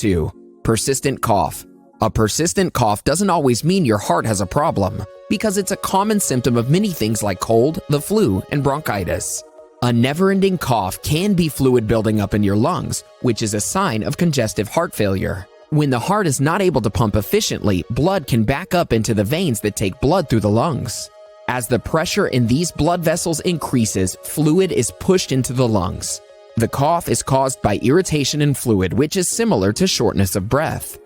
2. Persistent cough. A persistent cough doesn't always mean your heart has a problem, because it's a common symptom of many things like cold, the flu, and bronchitis. A never-ending cough can be fluid building up in your lungs, which is a sign of congestive heart failure. When the heart is not able to pump efficiently, blood can back up into the veins that take blood through the lungs. As the pressure in these blood vessels increases, fluid is pushed into the lungs. The cough is caused by irritation in fluid, which is similar to shortness of breath.